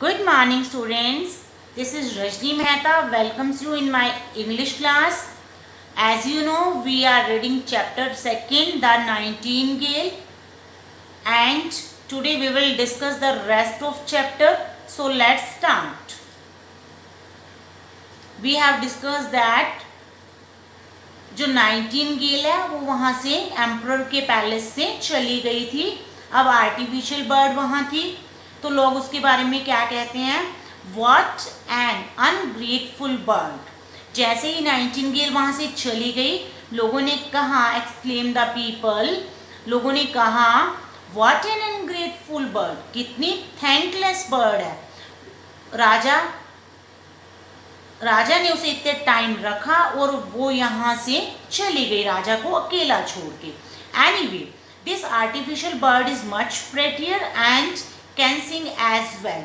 Good morning, students. This is Rajni Mehta. Welcomes you in my English class. As you know, we are reading chapter 2, The Nightingale, and today we will discuss the rest of chapter. So let's start. We have discussed that जो Nightingale है वो वहाँ से emperor के palace से चली गई थी. अब आर्टिफिशियल बर्ड वहाँ थी, तो लोग उसके बारे में क्या कहते हैं, व्हाट एन अनग्रेटफुल बर्ड. जैसे ही नाइटिंगेल वहाँ से चली गई, लोगों ने कहा, एक्सक्लेम द पीपल, लोगों ने कहा व्हाट एन अनग्रेटफुल बर्ड, कितनी थैंकलेस बर्ड है. राजा ने उसे इतने टाइम रखा और वो यहाँ से चली गई, राजा को अकेला छोड़ के. Anyway, this artificial bird is much prettier and can sing as well.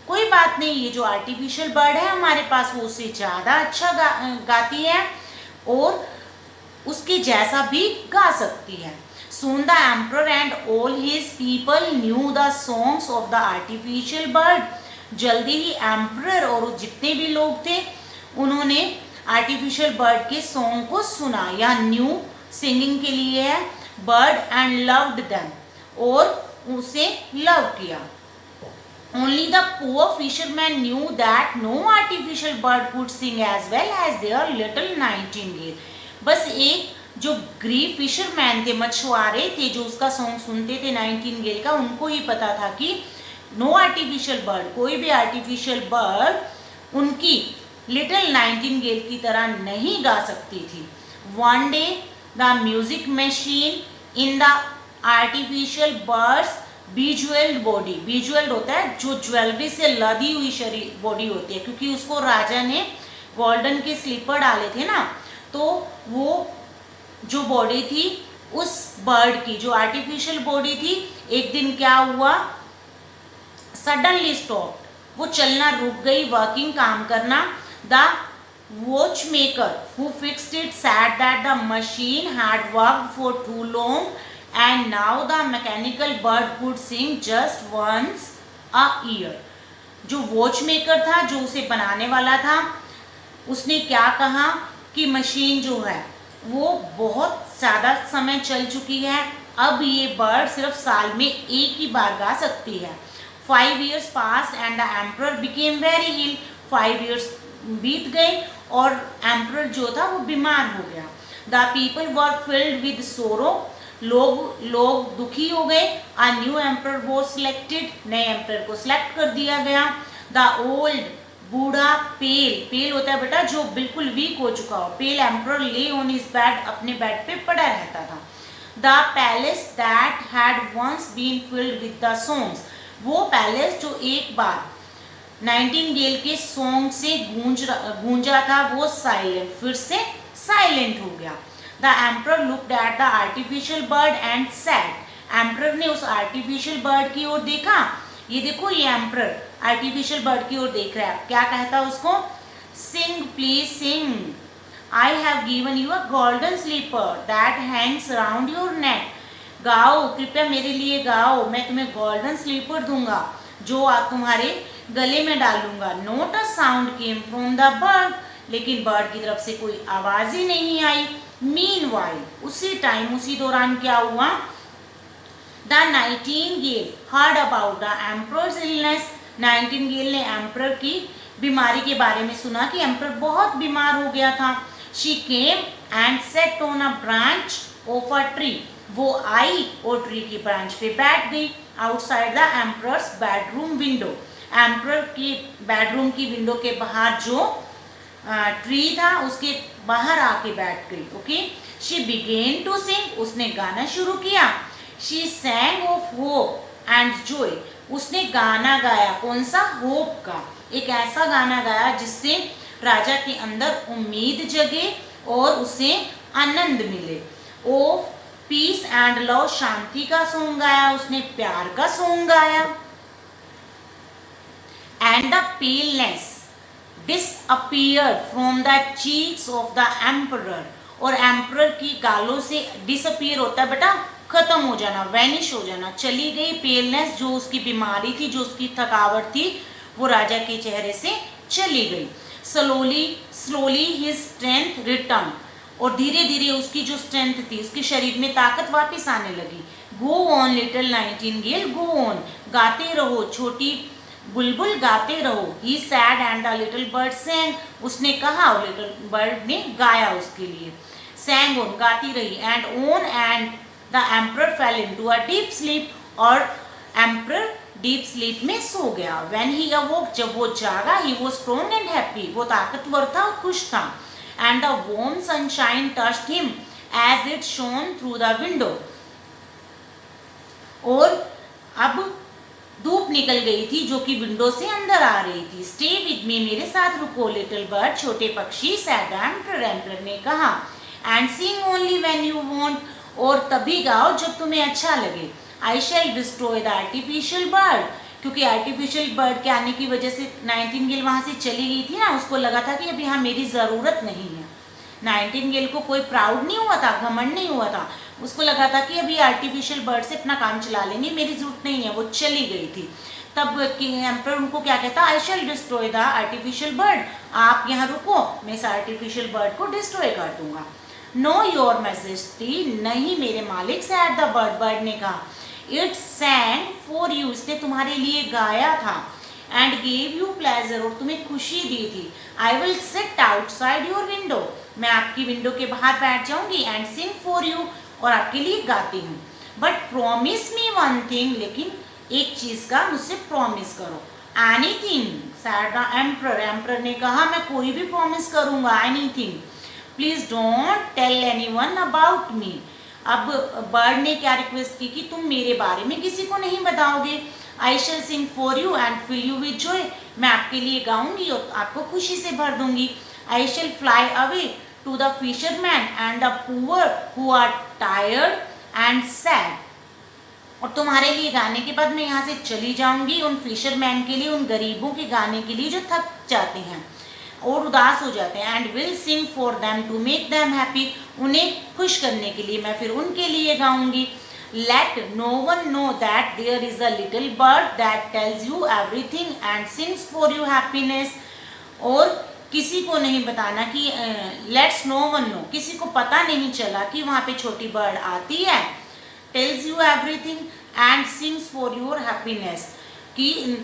कोई बात नहीं, ये जो आर्टिफिशियल बर्ड है हमारे पास वो उससे ज़्यादा अच्छा गाती है और उसके जैसा भी गा सकती है. Soon the emperor and all his people knew the songs of the artificial bird. जल्दी ही एम्परर और जितने भी लोग थे उन्होंने आर्टिफिशियल बर्ड के सॉन्ग को सुना. या न्यू सिंगिंग के लिए है, बर्ड एंड लव्ड देम, और उसे लव किया. Only the poor fishermen knew that no artificial bird could sing as well as their little nightingale. बस एक जो गरीब फिशरमैन थे, मछुआरे थे, जो उसका सॉन्ग सुनते थे नाइटिंगेल का, उनको ही पता था कि नो आर्टिफिशियल बर्ड, कोई भी आर्टिफिशियल बर्ड उनकी लिटिल नाइटिंगेल की तरह नहीं गा सकती थी. One day the music machine in the artificial birds bejewelled body, bejewelled होता है जो ज्वेलरी से लदी हुई शरीर बॉडी होती है, क्योंकि उसको राजा ने गोल्डन के स्लीपर डाले थे ना, तो वो जो बॉडी थी उस बर्ड की, जो आर्टिफिशियल बॉडी थी, एक दिन क्या हुआ, सडनली स्टॉप, वो चलना रुक गई, वर्किंग काम करना. The watch maker who fixed it said that the machine had worked for too long and now the mechanical bird could sing just once a year. जो वॉच मेकर था, जो उसे बनाने वाला था, उसने क्या कहा कि मशीन जो है वो बहुत ज़्यादा समय चल चुकी है, अब ये बर्ड सिर्फ साल में एक ही बार गा सकती है. 5 years passed and the emperor became very ill. 5 years बीत गए और एम्परर जो था वो बीमार हो गया. The people were filled with sorrow. लोग दुखी हो गए. A new emperor was selected. नए एम्परर को सिलेक्ट कर दिया गया. The old बूढ़ा पेल होता है बेटा जो बिल्कुल वीक हो चुका हो, पेल एम्परर ले ऑन हिज बेड, अपने बेड पे पड़ा रहता था. The palace that had once been filled with the songs. वो पैलेस जो एक बार नाइटिंगेल के सॉन्ग से गूंजा था, वो साइलेंट, फिर से साइलेंट हो गया. The emperor looked at the artificial bird and said. Emperor ने उस आर्टिफिशियल बर्ड की ओर देखा. ये देखो, ये एम्परर आर्टिफिशियल बर्ड की ओर देख रहा है. क्या कहता है उसको, sing please sing, I have given you a golden slipper that hangs around your neck. गाओ, कृपया मेरे लिए गाओ, मैं तुम्हें गोल्डन स्लीपर दूंगा जो आप तुम्हारे गले में डालूंगा. Not a sound came from the bird, लेकिन बर्ड की तरफ से कोई आवाज ही नहीं आई. मीनवाइल, उसी टाइम, उसी दौरान क्या हुआ, the Nightingale heard about the emperors illness. Nightingale ने एम्परर की बीमारी के बारे में सुना कि एम्परर बहुत बीमार हो गया था. She came and set on a branch of a tree. वो आई और ट्री की ब्रांच पे बैठ गई. Outside the emperors bedroom window, emperor की बेडरूम की विंडो के बाहर जो ट्री था उसके बाहर आके बैठ गई. Okay, she began to sing, उसने गाना शुरू किया. She sang of hope and joy, उसने गाना गाया, कौन सा, होप का, एक ऐसा गाना गाया जिससे राजा के अंदर उम्मीद जगे और उसे आनंद मिले. ऑफ पीस एंड लव, शांति का सॉन्ग गाया उसने, प्यार का सॉन्ग गाया. And the paleness disappeared from the cheeks of the emperor. और एम्परर की गालों से डिसअपियर होता है बेटा, खत्म हो जाना, वैनिश हो जाना, चली गई. पेलनेस जो उसकी बीमारी थी, जो उसकी थकावट थी, वो राजा के चेहरे से चली गई। स्लोली हिज स्ट्रेंथ रिटर्न, और धीरे धीरे उसकी जो स्ट्रेंथ थी, उसके शरीर में ताकत वापस आने लगी। Go on little nightingale go on, गाते रहो छोटी बुलबुल गाते रहो। He said and the little bird sang, उसने कहा और लिटिल बर्ड ने गाया उसके लिए। सैंग ऑन, गाती रही। And on and the emperor fell into a deep sleep, और एम्परर डीप स्लीप में सो गया। व्हेन ही अवोक, जब वो जागा, he was strong and happy, वो ताकतवर था और खुश था। And the warm sunshine touched him as it shone through the window, और अब धूप निकल गई थी जो कि विंडो से अंदर आ रही थी। स्टे विद मी, मेरे साथ रुको लिटिल बर्ड, छोटे पक्षी, सैड एम्परर, एम्परर ने कहा। And Singh only when you want, और तभी गाओ जब तुम्हें अच्छा लगे। आई शैल डिस्ट्रॉय द आर्टिफिशियल बर्ड, क्योंकि आर्टिफिशियल बर्ड के आने की वजह से नाइटिंगेल वहाँ से चली गई थी ना, उसको लगा था कि अभी हाँ मेरी ज़रूरत नहीं है। नाइटिंगेल को कोई प्राउड नहीं हुआ था, घमंड नहीं हुआ था, उसको लगा था कि अभी आर्टिफिशियल बर्ड से अपना काम चला लेंगे, मेरी ज़रूरत नहीं है, वो चली गई थी। तब एम्परर उनको क्या कहता, आई शैल डिस्ट्रॉय द आर्टिफिशियल बर्ड, आप यहाँ रुको, मैं इस आर्टिफिशियल बर्ड को डिस्ट्रॉय कर दूंगा। नो योर मैजेस्टी, नहीं मेरे मालिक, सैड द बर्ड, बर्ड ने कहा। इट सैंग फॉर यू, इसने तुम्हारे लिए गाया था। एंड गेव यू प्लेजर, और तुम्हें खुशी दी थी। I will sit outside your window, मैं आपकी विंडो के बाहर बैठ जाऊंगी। एंड सिंग फॉर यू, और आपके लिए गाती हूँ। But promise me one thing, लेकिन एक चीज का मुझसे प्रॉमिस करो। Anything, said the emperor, emperor ने कहा मैं कोई भी प्रॉमिस करूंगा, anything. Please don't tell anyone about me, अब बर्ड ने क्या रिक्वेस्ट की कि तुम मेरे बारे में किसी को नहीं बताओगे। I shall sing for you and fill you with joy, मैं आपके लिए गाऊंगी और आपको खुशी से भर दूंगी। I shall fly away to the fisherman and the poor who are tired and sad, और तुम्हारे लिए गाने के बाद मैं यहाँ से चली जाऊंगी उन फिशरमैन के लिए, उन गरीबों के गाने के लिए जो थक जाते हैं और उदास हो जाते हैं। And will sing for them to make them happy, उन्हें खुश करने के लिए मैं फिर उनके लिए गाऊंगी। Let no one know that there is a little bird that tells you everything and sings for you happiness, और किसी को नहीं बताना कि लेट्स नो वन नो, किसी को पता नहीं चला कि वहाँ पे छोटी बर्ड आती है, tales you everything and sings for your happiness, कि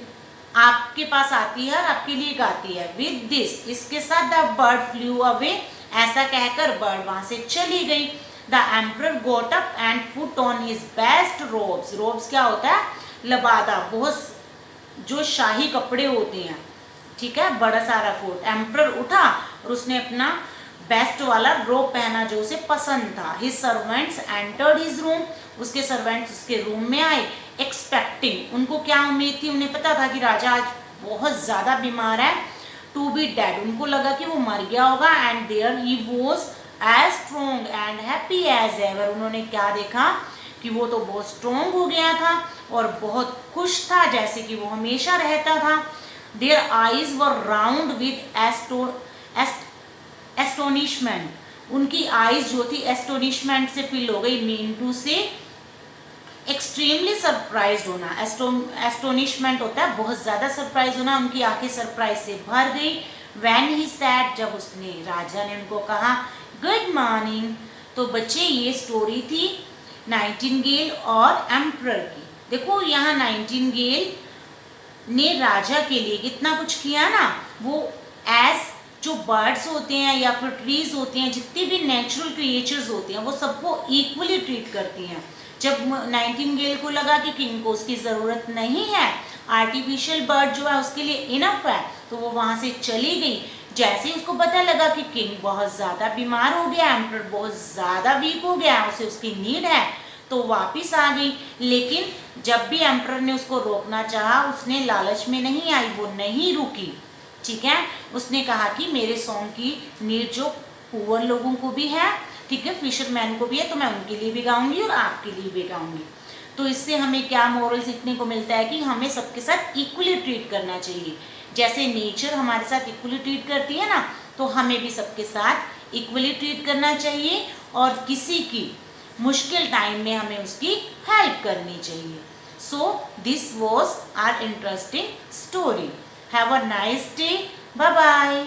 आपके पास आती है और आपके लिए गाती है। विद दिस, इसके साथ द बर्ड फ्लू अवे, ऐसा कहकर बर्ड वहां से चली गई। The emperor goat up and put on his best ropes, ropes क्या होता है, लबादा, बहुत जो शाही कपड़े होते हैं, ठीक है, बड़ा सारा कोट। एम्परर उठा और उसने अपना बेस्ट वाला रोब पहना जो उसे पसंद था। His servants entered his room, उसके सर्वेंट्स उसके रूम में आए। एक्सपेक्टिंग, उनको क्या उम्मीद थी, उन्हें पता था कि राजा आज बहुत ज़्यादा बीमार है। टू बी डेड, उनको लगा कि वो मर गया होगा। And there he was as strong and happy as ever, उन्होंने क्या देखा कि वो तो बहुत स्ट्रॉन्ग हो गया था और बहुत खुश था जैसे कि वो हमेशा रहता था। Their eyes were round with astonishment, उनकी आईज जो थी एस्टोनिशमेंट से फिल हो गई। मीन टू से एक्सट्रीमली सरप्राइज होना, एस्टोनिशमेंट होता है बहुत ज़्यादा सरप्राइज होना, उनकी आंखें सरप्राइज से भर गई। व्हेन ही सैड, जब उसने, राजा ने उनको कहा गुड मॉर्निंग। तो बच्चे ये स्टोरी थी नाइटिंगेल और एम्परर की। देखो यहाँ नाइटिंगेल ने राजा के लिए कितना कुछ किया ना, वो एज जो बर्ड्स होते हैं या फिर ट्रीज होते हैं, जितने भी नेचुरल क्रिएचर्स होते हैं, वो सबको इक्वली ट्रीट करती हैं। जब नाइटिंगेल को लगा कि किंग को उसकी ज़रूरत नहीं है, आर्टिफिशियल बर्ड जो है उसके लिए इनफ है, तो वो वहाँ से चली गई। जैसे ही उसको पता लगा कि किंग बहुत ज़्यादा बीमार हो गया, एम्परर बहुत ज़्यादा वीक हो गया, उसे उसकी नीड है, तो वापस आ गई। लेकिन जब भी एम्परर ने उसको रोकना चाहा, उसने लालच में नहीं आई, वो नहीं रुकी, ठीक है। उसने कहा कि मेरे सॉन्ग की नीड जो पुअर लोगों को भी है, ठीक है, फिशरमैन को भी है, तो मैं उनके लिए भी गाऊंगी और आपके लिए भी गाऊंगी। तो इससे हमें क्या मोरल सीखने को मिलता है कि हमें सबके साथ इक्वली ट्रीट करना चाहिए। जैसे नेचर हमारे साथ इक्वली ट्रीट करती है ना, तो हमें भी सबके साथ इक्वली ट्रीट करना चाहिए और किसी की मुश्किल टाइम में हमें उसकी हेल्प करनी चाहिए। So this was our interesting story. Have a nice day, bye bye.